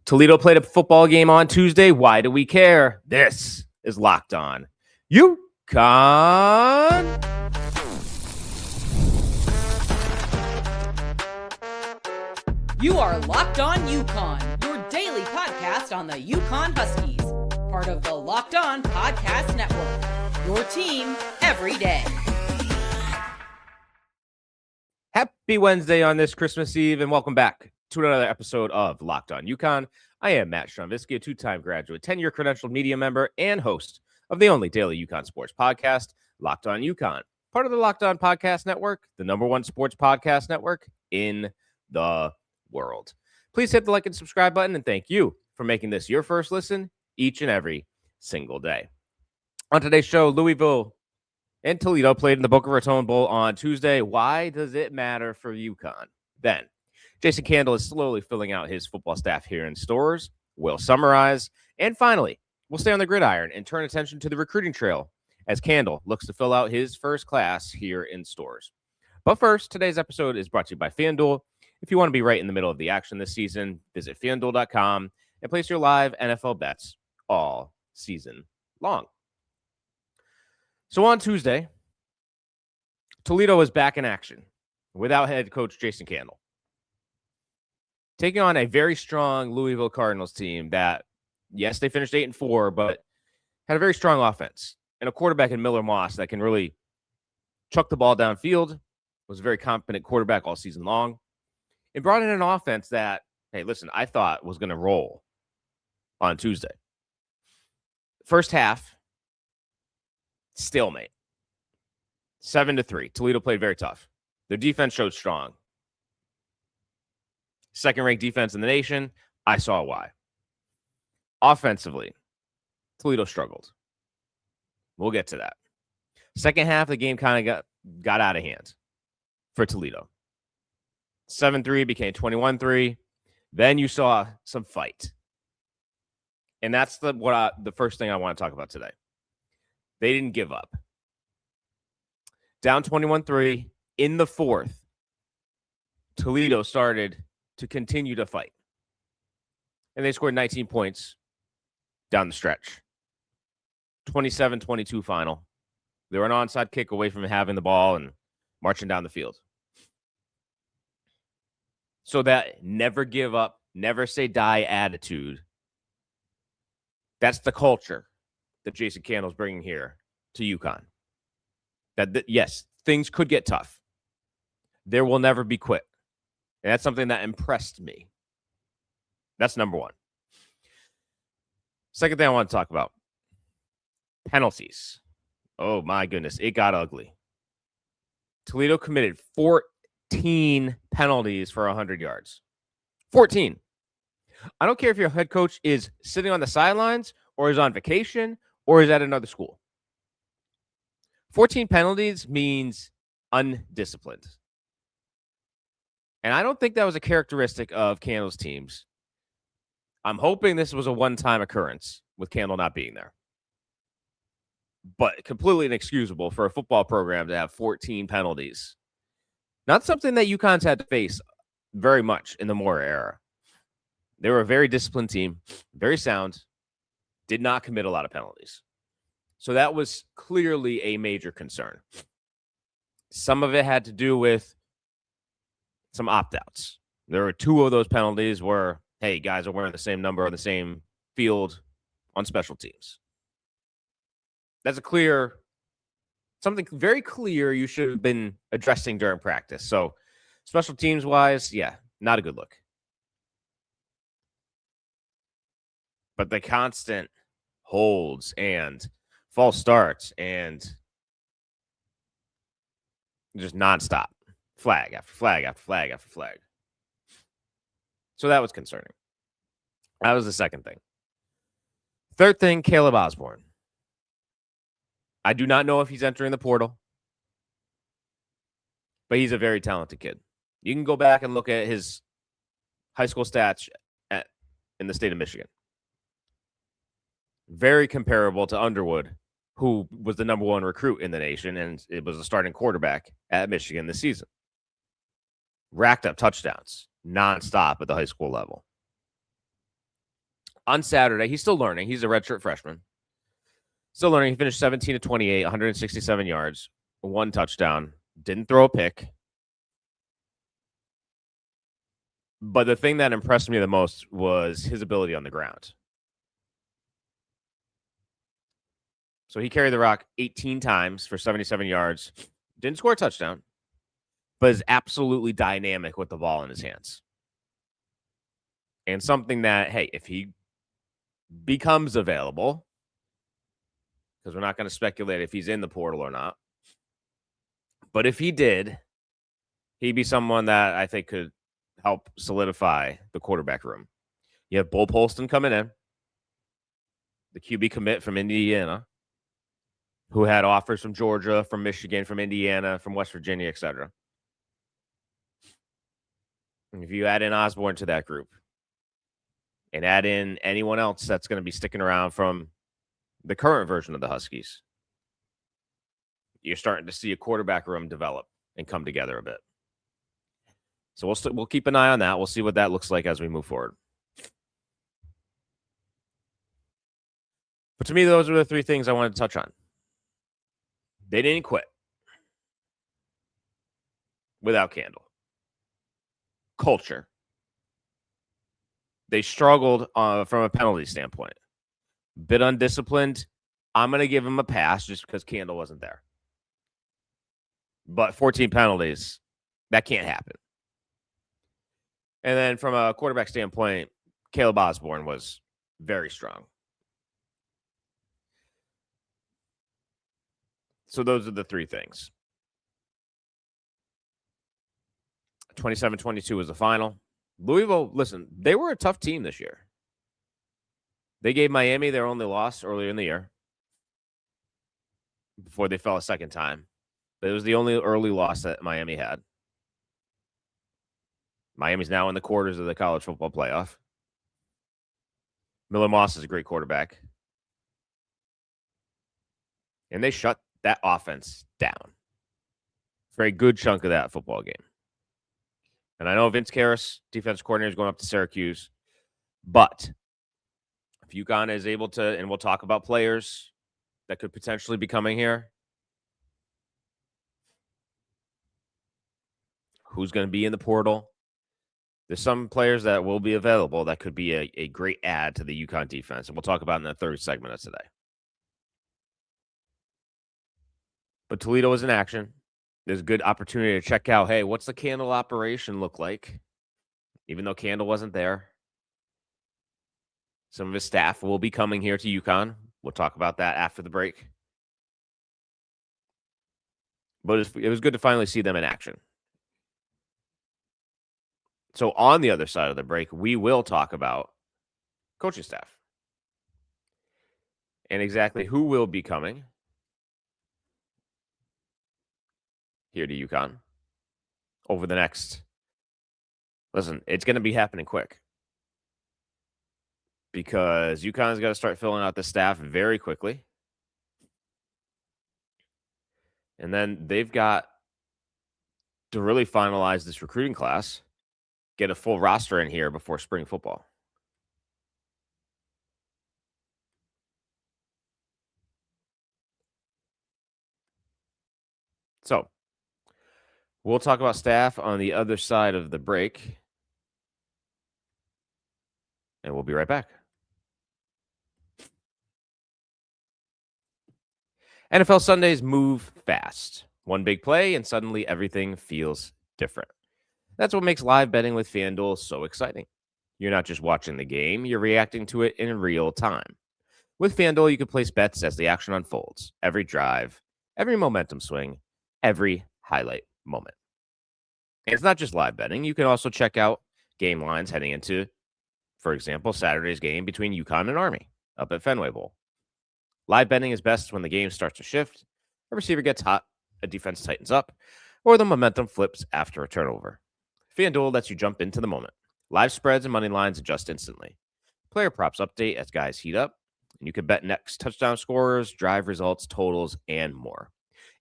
Toledo played a football game on Tuesday. Why do we care? This is Locked On UConn. You are Locked On UConn, your daily podcast on the UConn Huskies, part of the Locked On Podcast Network, your team every day. Happy Wednesday on this Christmas Eve, and welcome back to another episode of Locked On UConn. I am Matt Schonvisky, a two-time graduate, 10-year credentialed media member, and host of the only daily UConn sports podcast, Locked On UConn, part of the Locked On Podcast Network, the #1 sports podcast network in the world. Please hit the like and subscribe button, and thank you for making this your first listen each and every single day. On today's show, Louisville and Toledo played in the Boca Raton Bowl on Tuesday. Why does it matter for UConn? Then, Jason Candle is slowly filling out his football staff here in stores. We'll summarize. And finally, we'll stay on the gridiron and turn attention to the recruiting trail as Candle looks to fill out his first class here in stores. But first, today's episode is brought to you by FanDuel. If you want to be right in the middle of the action this season, visit FanDuel.com and place your live NFL bets all season long. So on Tuesday, Toledo was back in action without head coach Jason Candle, taking on a very strong Louisville Cardinals team that, yes, they finished 8-4, but had a very strong offense and a quarterback in Miller Moss that can really chuck the ball downfield, was a very competent quarterback all season long, and brought in an offense that, hey, listen, I thought was going to roll on Tuesday. First half, stalemate. 7-3. Toledo played very tough. Their defense showed strong. Second-ranked defense in the nation. I saw why. Offensively, Toledo struggled. We'll get to that. Second half, the game kind of got out of hand for Toledo. 7-3 became 21-3. Then you saw some fight. And that's the first thing I want to talk about today. They didn't give up. Down 21-3 in the fourth, Toledo started to continue to fight. And they scored 19 points down the stretch. 27-22 final. They were an onside kick away from having the ball and marching down the field. So that never give up, never say die attitude, that's the culture that Jason Candle's bringing here to UConn. Yes, things could get tough. There will never be quit. And that's something that impressed me. That's number one. Second thing I want to talk about, penalties. Oh, my goodness. It got ugly. Toledo committed 14 penalties for 100 yards. 14. I don't care if your head coach is sitting on the sidelines or is on vacation or is at another school. 14 penalties means undisciplined. And I don't think that was a characteristic of Candle's teams. I'm hoping this was a one-time occurrence with Candle not being there. But completely inexcusable for a football program to have 14 penalties. Not something that UConn's had to face very much in the Moore era. They were a very disciplined team, very sound, did not commit a lot of penalties. So that was clearly a major concern. Some of it had to do with some opt-outs. There were 2 of those penalties where, hey, guys are wearing the same number on the same field on special teams. That's something very clear you should have been addressing during practice. So special teams-wise, yeah, not a good look. But the constant holds and false starts and just nonstop. Flag after flag after flag after flag. So that was concerning. That was the second thing. Third thing, Caleb Osborne. I do not know if he's entering the portal, but he's a very talented kid. You can go back and look at his high school stats in the state of Michigan. Very comparable to Underwood, who was the #1 recruit in the nation, and it was a starting quarterback at Michigan this season. Racked up touchdowns nonstop at the high school level. On Saturday, he's still learning. He's a redshirt freshman. Still learning. He finished 17 to 28, 167 yards, 1 touchdown. Didn't throw a pick. But the thing that impressed me the most was his ability on the ground. So he carried the rock 18 times for 77 yards. Didn't score a touchdown, but is absolutely dynamic with the ball in his hands. And something that, hey, if he becomes available, because we're not going to speculate if he's in the portal or not, but if he did, he'd be someone that I think could help solidify the quarterback room. You have Bo Polston coming in, the QB commit from Indiana, who had offers from Georgia, from Michigan, from Indiana, from West Virginia, etc. And if you add in Osborne to that group and add in anyone else that's going to be sticking around from the current version of the Huskies, you're starting to see a quarterback room develop and come together a bit. So we'll keep an eye on that. We'll see what that looks like as we move forward. But to me, those are the 3 things I wanted to touch on. They didn't quit without Candle. Culture. They struggled from a penalty standpoint. Bit undisciplined. I'm going to give him a pass just because Candle wasn't there. But 14 penalties, that can't happen. And then from a quarterback standpoint, Caleb Osborne was very strong. So those are the 3 things. 27-22 was the final. Louisville, listen, they were a tough team this year. They gave Miami their only loss earlier in the year before they fell a second time. But it was the only early loss that Miami had. Miami's now in the quarters of the college football playoff. Miller Moss is a great quarterback. And they shut that offense down for a good chunk of that football game. And I know Vince Karras, defense coordinator, is going up to Syracuse. But if UConn is able to, and we'll talk about players that could potentially be coming here, who's going to be in the portal? There's some players that will be available that could be a great add to the UConn defense. And we'll talk about in the 3rd segment of today. But Toledo is in action. There's a good opportunity to check out, hey, what's the Candle operation look like? Even though Candle wasn't there. Some of his staff will be coming here to UConn. We'll talk about that after the break. But it was good to finally see them in action. So on the other side of the break, we will talk about coaching staff and exactly who will be coming here to UConn over the next. Listen, it's going to be happening quick because UConn's got to start filling out the staff very quickly. And then they've got to really finalize this recruiting class, get a full roster in here before spring football. So we'll talk about staff on the other side of the break. And we'll be right back. NFL Sundays move fast. One big play, and suddenly everything feels different. That's what makes live betting with FanDuel so exciting. You're not just watching the game, you're reacting to it in real time. With FanDuel, you can place bets as the action unfolds. Every drive, every momentum swing, every highlight moment. And it's not just live betting. You can also check out game lines heading into, for example, Saturday's game between UConn and Army up at Fenway Bowl. Live betting is best when the game starts to shift, a receiver gets hot, a defense tightens up, or the momentum flips after a turnover. FanDuel lets you jump into the moment. Live spreads and money lines adjust instantly. Player props update as guys heat up, and you can bet next touchdown scorers, drive results, totals, and more.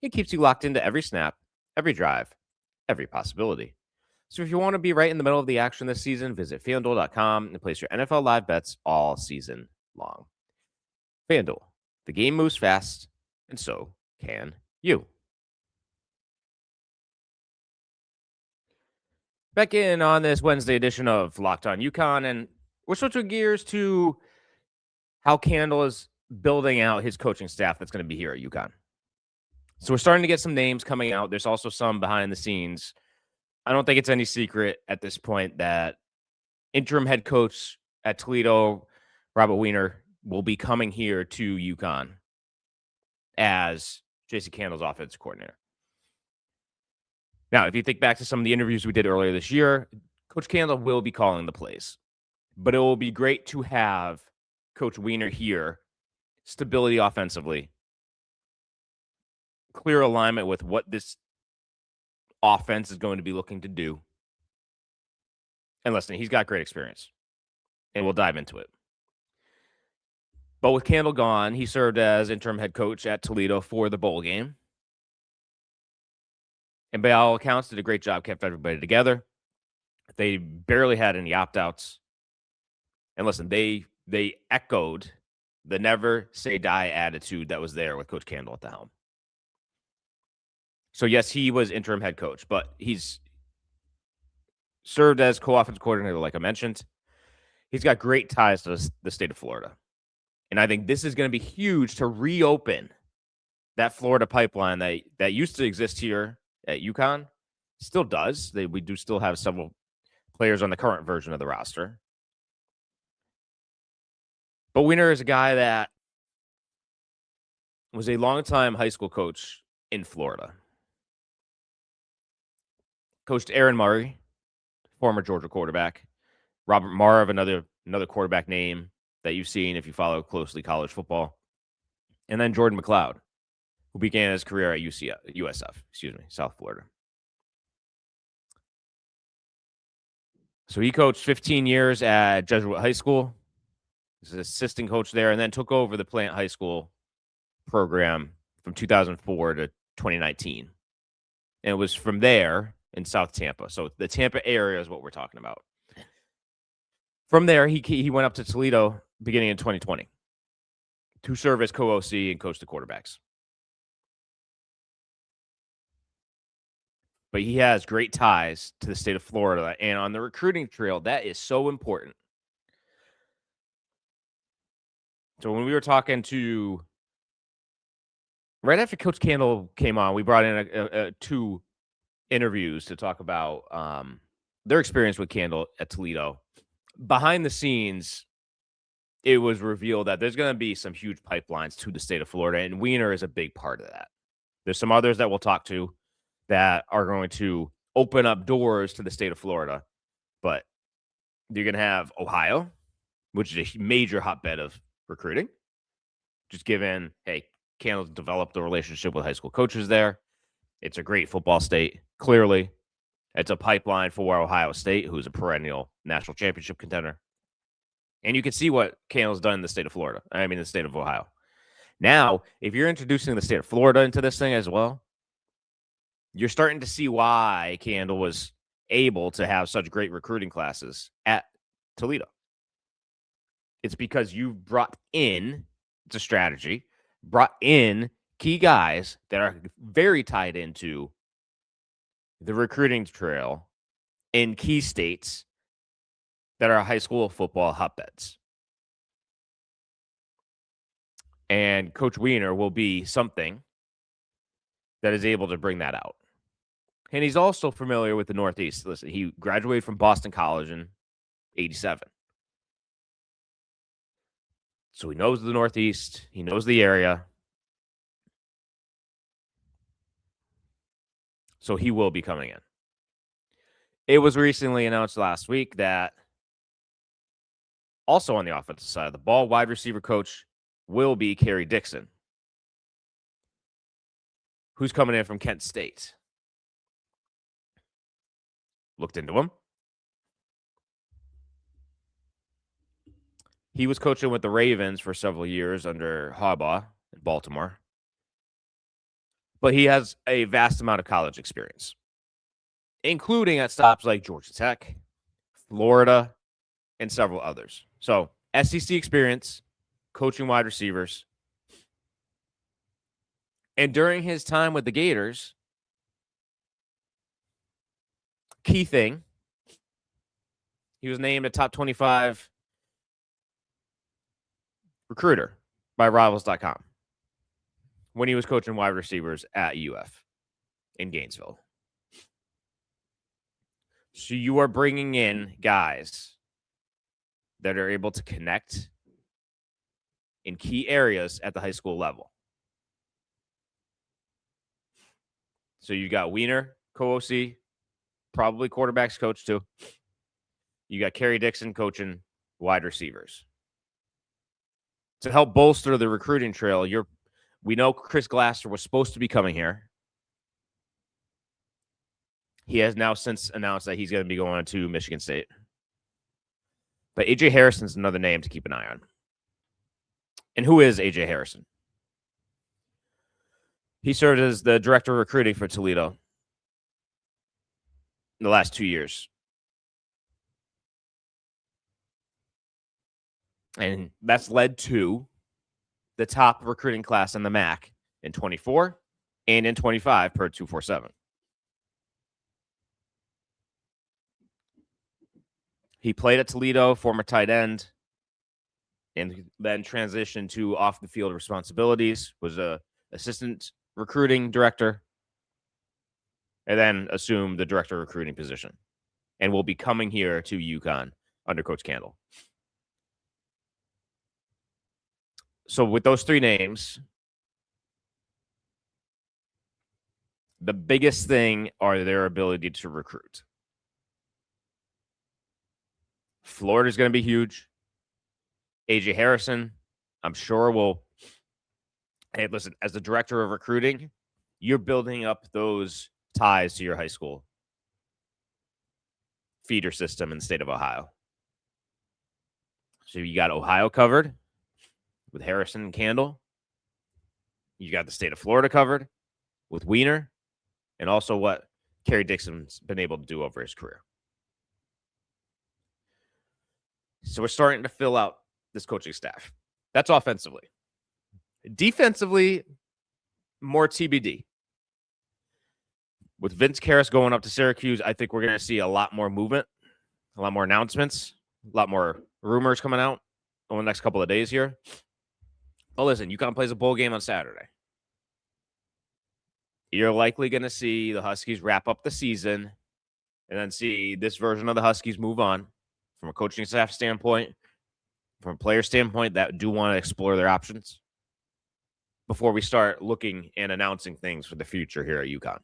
It keeps you locked into every snap, every drive, every possibility. So if you want to be right in the middle of the action this season, visit FanDuel.com and place your NFL live bets all season long. FanDuel, the game moves fast, and so can you. Back in on this Wednesday edition of Locked On UConn, and we're switching gears to how Candle is building out his coaching staff that's going to be here at UConn. So we're starting to get some names coming out. There's also some behind the scenes. I don't think it's any secret at this point that interim head coach at Toledo, Wiener, will be coming here to UConn as J.C. Candle's offensive coordinator. Now, if you think back to some of the interviews we did earlier this year, Coach Candle will be calling the plays. But it will be great to have Coach Wiener here, stability offensively, clear alignment with what this offense is going to be looking to do. And listen, he's got great experience, and we'll dive into it. But with Candle gone, he served as interim head coach at Toledo for the bowl game. And by all accounts, did a great job, kept everybody together. They barely had any opt-outs. And listen, they echoed the never say die attitude that was there with Coach Candle at the helm. So yes, he was interim head coach, but he's served as co-offensive coordinator, like I mentioned. He's got great ties to the state of Florida. And I think this is going to be huge to reopen that Florida pipeline that used to exist here at UConn. Still does. We do still have several players on the current version of the roster. But Wiener is a guy that was a longtime high school coach in Florida. Coached Aaron Murray, former Georgia quarterback. Robert Marv, another quarterback name that you've seen if you follow closely college football. And then Jordan McLeod, who began his career at South Florida. So he coached 15 years at Jesuit High School. He's an assistant coach there, and then took over the Plant High School program from 2004 to 2019. And it was from there in South Tampa. So the Tampa area is what we're talking about. From there, he went up to Toledo beginning in 2020 to serve as co-OC and coach the quarterbacks. But he has great ties to the state of Florida. And on the recruiting trail, that is so important. So when we were talking to, right after Coach Candle came on, we brought in two interviews to talk about their experience with Candle at Toledo. Behind the scenes, it was revealed that there's going to be some huge pipelines to the state of Florida, and Wiener is a big part of that. There's some others that we'll talk to that are going to open up doors to the state of Florida, but you're going to have Ohio, which is a major hotbed of recruiting, just given, hey, Candle's developed a relationship with high school coaches there. It's a great football state, clearly. It's a pipeline for Ohio State, who's a perennial national championship contender. And you can see what Candle's done in the state of Florida. I mean, the state of Ohio. Now, if you're introducing the state of Florida into this thing as well, you're starting to see why Candle was able to have such great recruiting classes at Toledo. It's because you brought in, it's a strategy, brought in key guys that are very tied into the recruiting trail in key states that are high school football hotbeds. And Coach Wiener will be something that is able to bring that out. And he's also familiar with the Northeast. Listen, he graduated from Boston College in 87. So he knows the Northeast. He knows the area. So he will be coming in. It was recently announced last week that also on the offensive side of the ball, wide receiver coach will be Kerry Dixon, who's coming in from Kent State. Looked into him. He was coaching with the Ravens for several years under Harbaugh in Baltimore. But he has a vast amount of college experience. including at stops like Georgia Tech, Florida, and several others. So SEC experience, coaching wide receivers. And during his time with the Gators, key thing, he was named a top 25 recruiter by Rivals.com when he was coaching wide receivers at UF in Gainesville. So you are bringing in guys that are able to connect in key areas at the high school level. So you got Wiener, co-OC, probably quarterbacks coach too. You got Kerry Dixon coaching wide receivers. To help bolster the recruiting trail, we know Chris Glasser was supposed to be coming here. He has now since announced that he's going to be going to Michigan State. But A.J. Harrison's another name to keep an eye on. And who is A.J. Harrison? He served as the director of recruiting for Toledo in the last 2 years. And that's led to the top recruiting class in the MAC in 24 and in 25 per 247. He played at Toledo, former tight end, and then transitioned to off-the-field responsibilities, was a assistant recruiting director, and then assumed the director of recruiting position, and will be coming here to UConn under Coach Candle. So with those three names, the biggest thing are their ability to recruit. Florida's going to be huge. A.J. Harrison, I'm sure will. Hey, listen, as the director of recruiting, you're building up those ties to your high school feeder system in the state of Ohio. So you got Ohio covered with Harrison and Candle. You got the state of Florida covered with Wiener, and also what Kerry Dixon's been able to do over his career. So we're starting to fill out this coaching staff. That's offensively. Defensively, more TBD. With Vince Karras going up to Syracuse, I think we're going to see a lot more movement, a lot more announcements, a lot more rumors coming out over the next couple of days here. But listen, UConn plays a bowl game on Saturday. You're likely going to see the Huskies wrap up the season and then see this version of the Huskies move on from a coaching staff standpoint, from a player standpoint that do want to explore their options before we start looking and announcing things for the future here at UConn.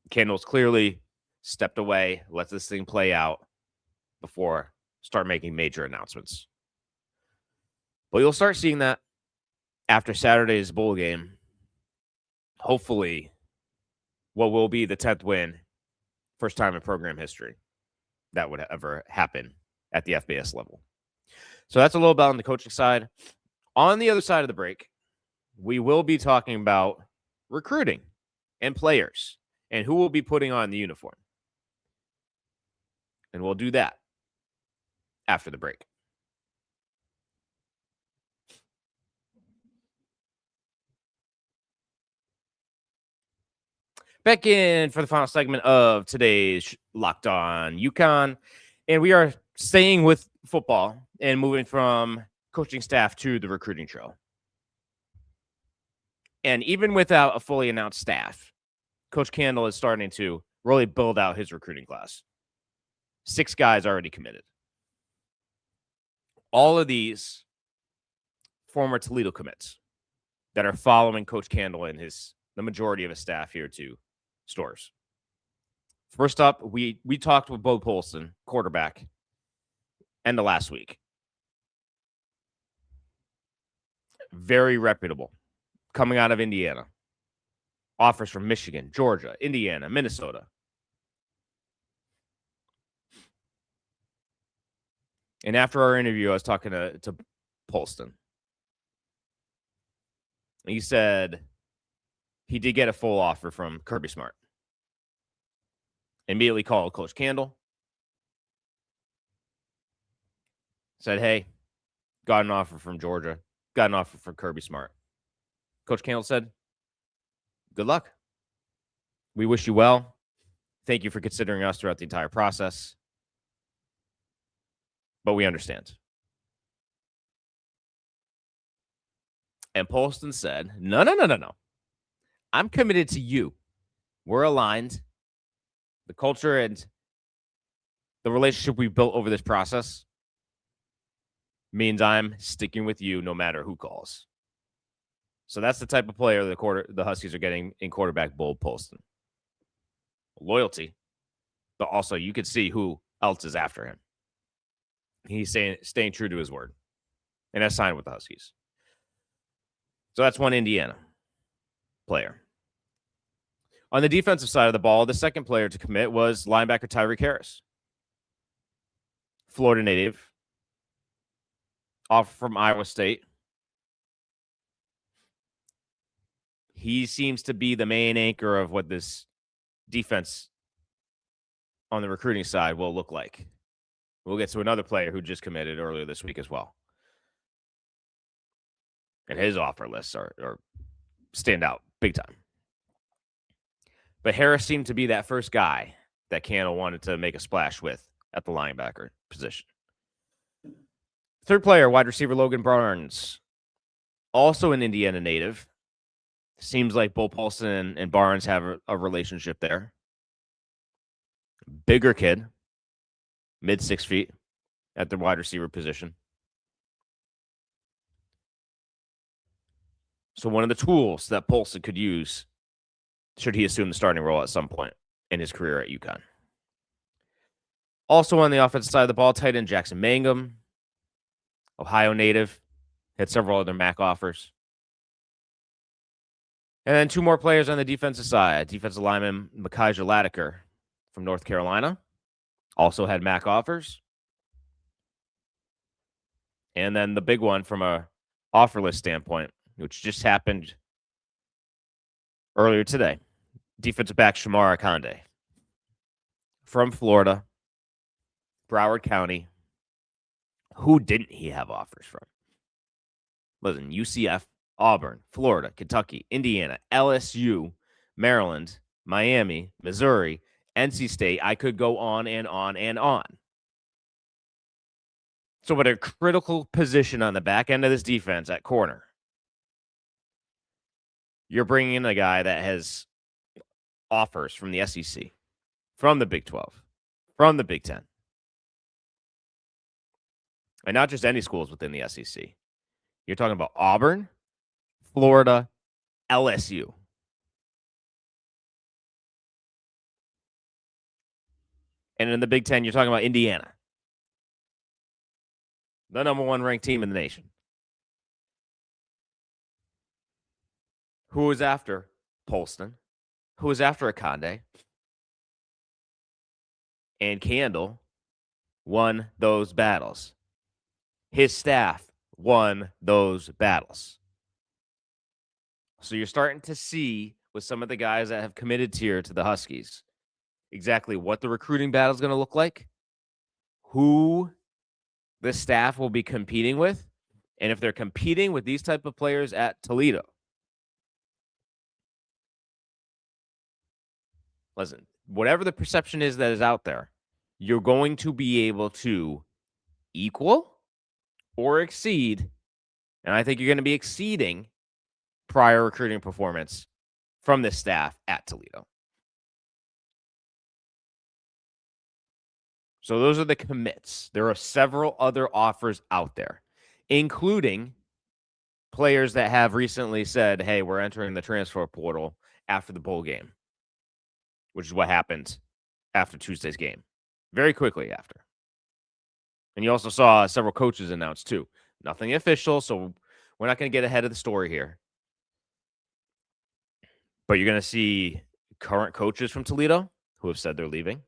Kendall's clearly stepped away, let this thing play out before start making major announcements. But you'll start seeing that after Saturday's bowl game. Hopefully, what will be the 10th win, first time in program history that would ever happen at the FBS level. So that's a little bit on the coaching side. On the other side of the break, we will be talking about recruiting and players and who will be putting on the uniform. And we'll do that after the break. Back in for the final segment of today's Locked On UConn. And we are staying with football and moving from coaching staff to the recruiting trail. And even without a fully announced staff, Coach Candle is starting to really build out his recruiting class. 6 guys already committed. All of these former Toledo commits that are following Coach Candle and the majority of his staff here to Stores. First up, we talked with Bo Polston, quarterback, end of last week. Very reputable. Coming out of Indiana. Offers from Michigan, Georgia, Indiana, Minnesota. And after our interview, I was talking to Polston. He said he did get a full offer from Kirby Smart. immediately called Coach Candle. Said, hey, got an offer from Georgia. Got an offer from Kirby Smart. Coach Candle said, good luck. We wish you well. Thank you for considering us throughout the entire process. But we understand. And Polston said, no. I'm committed to you. We're aligned. The culture and the relationship we've built over this process means I'm sticking with you no matter who calls. So that's the type of player the Huskies are getting in quarterback Bo Polston. Loyalty, but also you could see who else is after him. He's staying true to his word, and has signed with the Huskies. So that's one Indiana player. On the defensive side of the ball, the second player to commit was linebacker Tyreek Harris, Florida native, off from Iowa State. He seems to be the main anchor of what this defense on the recruiting side will look like. We'll get to another player who just committed earlier this week as well. And his offer lists are stand out big time. But Harris seemed to be that first guy that Candle wanted to make a splash with at the linebacker position. Third player, wide receiver Logan Barnes, also an Indiana native. Seems like Bo Polston and Barnes have a relationship there. Bigger kid, mid 6 feet at the wide receiver position. So one of the tools that Polston could use should he assume the starting role at some point in his career at UConn. Also on the offensive side of the ball, tight end Jackson Mangum, Ohio native, had several other MAC offers. And then two more players on the defensive side. Defensive lineman Micaiah Latiker from North Carolina also had MAC offers. And then the big one from a offer list standpoint, which just happened earlier today, defensive back Shamar Akande from Florida, Broward County. Who didn't he have offers from? Listen, UCF, Auburn, Florida, Kentucky, Indiana, LSU, Maryland, Miami, Missouri, NC State. I could go on and on and on. So at a critical position on the back end of this defense at corner, you're bringing in a guy that has offers from the SEC, from the Big 12, from the Big 10. And not just any schools within the SEC. You're talking about Auburn, Florida, LSU. And in the Big 10, you're talking about Indiana, the number one ranked team in the nation. Who was after Polston? Who was after Akande? And Candle won those battles. His staff won those battles. So you're starting to see with some of the guys that have committed here to the Huskies exactly what the recruiting battle is going to look like, who the staff will be competing with, and if they're competing with these type of players at Toledo. Listen, whatever the perception is that is out there, you're going to be able to equal or exceed, and I think you're going to be exceeding prior recruiting performance from this staff at Toledo. So those are the commits. There are several other offers out there, including players that have recently said, hey, we're entering the transfer portal after the bowl game, which is what happened after Tuesday's game, very quickly after. And you also saw several coaches announced too. Nothing official, so we're not going to get ahead of the story here. But you're going to see current coaches from Toledo who have said they're leaving.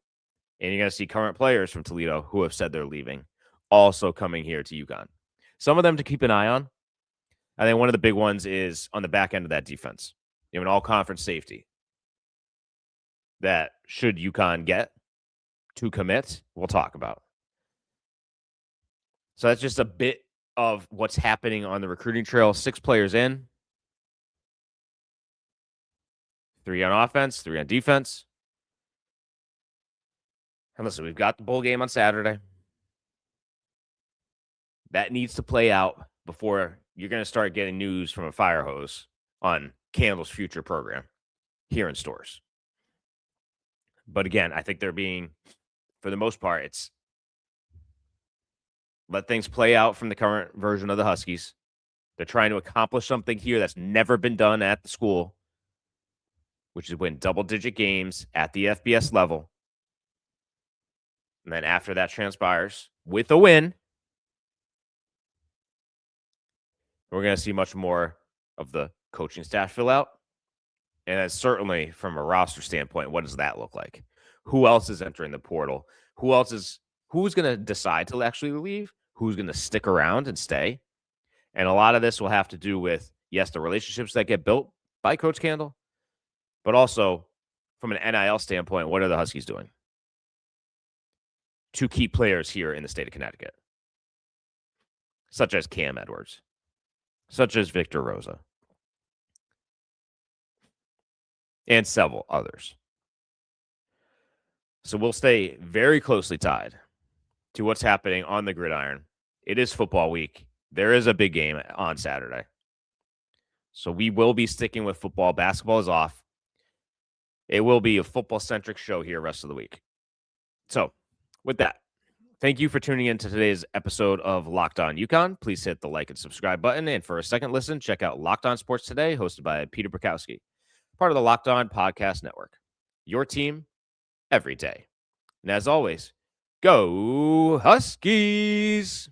And you're going to see current players from Toledo who have said they're leaving, also coming here to UConn. Some of them to keep an eye on. I think one of the big ones is on the back end of that defense. You have an all-conference safety. that should UConn get to commit, we'll talk about. So that's just a bit of what's happening on the recruiting trail. 6 players in, 3 on offense, 3 on defense. And listen, we've got the bowl game on Saturday. That needs to play out before you're going to start getting news from a fire hose on Candle's future program here in stores. But again, I think they're being, for the most part, it's let things play out from the current version of the Huskies. They're trying to accomplish something here that's never been done at the school, which is win double-digit games at the FBS level. And then after that transpires, with a win, we're going to see much more of the coaching staff fill out. And then certainly from a roster standpoint, what does that look like? Who else is entering the portal? Who's going to decide to actually leave? Who's going to stick around and stay? And a lot of this will have to do with, yes, the relationships that get built by Coach Candle, but also from an NIL standpoint, what are the Huskies doing to keep players here in the state of Connecticut, such as Cam Edwards, such as Victor Rosa, and several others. So we'll stay very closely tied to what's happening on the gridiron. It is football week. There is a big game on Saturday. So we will be sticking with football. Basketball is off. It will be a football-centric show here the rest of the week. So with that, thank you for tuning in to today's episode of Locked On UConn. Please hit the like and subscribe button. And for a second listen, check out Locked On Sports Today, hosted by Peter Bukowski, part of the Locked On Podcast Network. Your team every day. And as always, go Huskies!